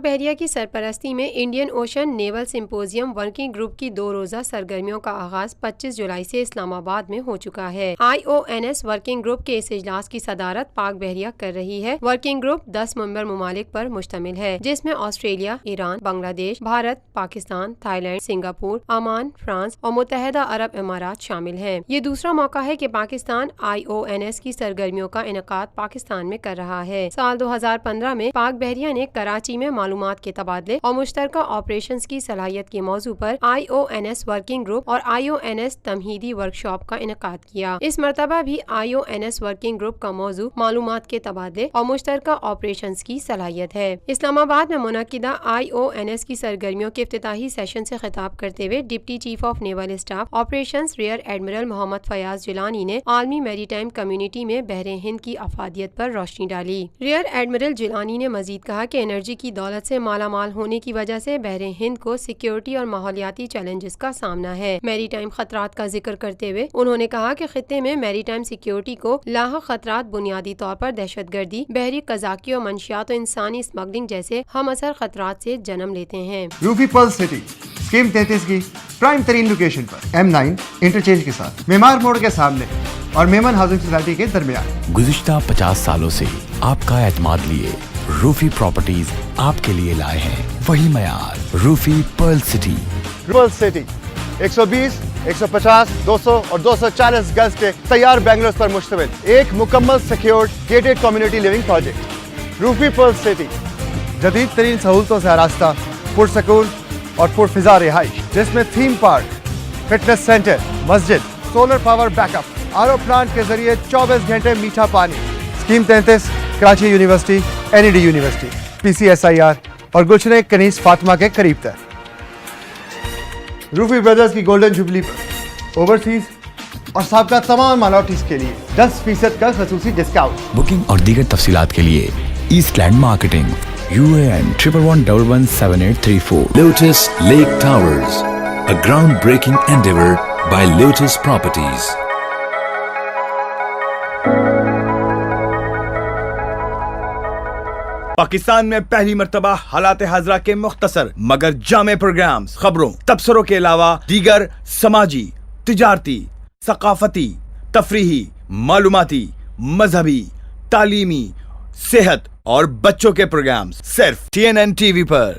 بحریہ کی سرپرستی میں انڈین اوشن نیول سمپوزیم ورکنگ گروپ کی 2 روزہ سرگرمیوں کا آغاز 25 جولائی سے اسلام آباد میں ہو چکا ہے۔ IONS ورکنگ گروپ کے اس اجلاس کی صدارت پاک بحریہ کر رہی ہے۔ ورکنگ گروپ 10 ممبر ممالک پر مشتمل ہے، جس میں Australia, Iran, Bangladesh, Bharat, Pakistan, Thailand, Singapore, Oman, France اور متحدہ عرب امارات شامل ہیں۔ یہ دوسرا موقع ہے کہ پاکستان IONS کی سرگرمیوں کا انعقاد پاکستان میں کر رہا ہے۔ سال 2015 میں پاک بحریہ نے کراچی میں معلومات کے تبادلے اور مشترکہ آپریشنز کی صلاحیت کے موضوع پر IONS ورکنگ گروپ اور IONS تمہیدی ورکشاپ کا انعقاد کیا۔ اس مرتبہ بھی IONS ورکنگ گروپ کا موضوع معلومات کے تبادلے اور مشترکہ آپریشنز کی صلاحیت ہے۔ اسلام آباد میں منعقدہ IONS کی سرگرمیوں کے افتتاحی سیشن سے خطاب کرتے ہوئے deputy chief of naval staff operations rear admiral Muhammad Fayyaz Jilani نے عالمی میری ٹائم کمیونٹی میں بحر ہند کی افادیت پر روشنی ڈالی۔ ریئر ایڈمرل جیلانی نے مزید کہا کہ انرجی کی دولت سے مالا مال ہونے کی وجہ سے بحر ہند کو سیکیورٹی اور ماحولیاتی چیلنجز کا سامنا ہے۔ میری ٹائم خطرات کا ذکر کرتے ہوئے انہوں نے کہا کہ خطے میں میری ٹائم سیکیورٹی کو لاحق خطرات بنیادی طور پر دہشت گردی، بحری قزاقی اور منشیات و انسانی اسمگلنگ جیسے ہم اثر خطرات سے جنم لیتے ہیں۔ روفی پرل سٹی اسکیم 33 کی پرائم ترین لوکیشن پر M9 انٹرچینج کے ساتھ معمار موڑ کے سامنے اور میمن ہاؤسنگ سوسائٹی کے درمیان۔ گزشتہ 50 سالوں سے آپ کا اعتماد لیے روفی پراپرٹیز آپ کے لیے لائے ہیں وہی معیار۔ روفی پرل سٹی 120، 150، 200 اور 240 گز کے تیار بنگلوز پر مشتمل ایک مکمل secured gated community living project. Rufi Pearl City جدید ترین سہولتوں سے آراستہ، پرسکون اور پرفضا رہائش، جس میں تھیم پارک، فٹنس سینٹر، مسجد، solar power backup, RO plant کے ذریعے 24 گھنٹے میٹھا پانی۔ Scheme 33 Karachi university, NED university, PCSIR اور گلشن کنیز فاطمہ کے قریب تر۔ روفی بردرز کی گولڈن جوبلی پر اوورسیز اور سابقہ تمام مائنورٹیز کے لیے 10% کا خصوصی ڈسکاؤنٹ۔ بکنگ اور دیگر تفصیلات کے لیے east land marketing UAN 11117834۔ Lotus Lake Towers, a groundbreaking endeavor by Lotus Properties. Pakistan میں پہلی مرتبہ حالات حاضرہ کے مختصر مگر جامع پروگرامز، خبروں، تبصروں کے علاوہ دیگر سماجی، تجارتی، ثقافتی، تفریحی، معلوماتی، مذہبی، تعلیمی، صحت اور بچوں کے پروگرامز صرف TNN TV پر۔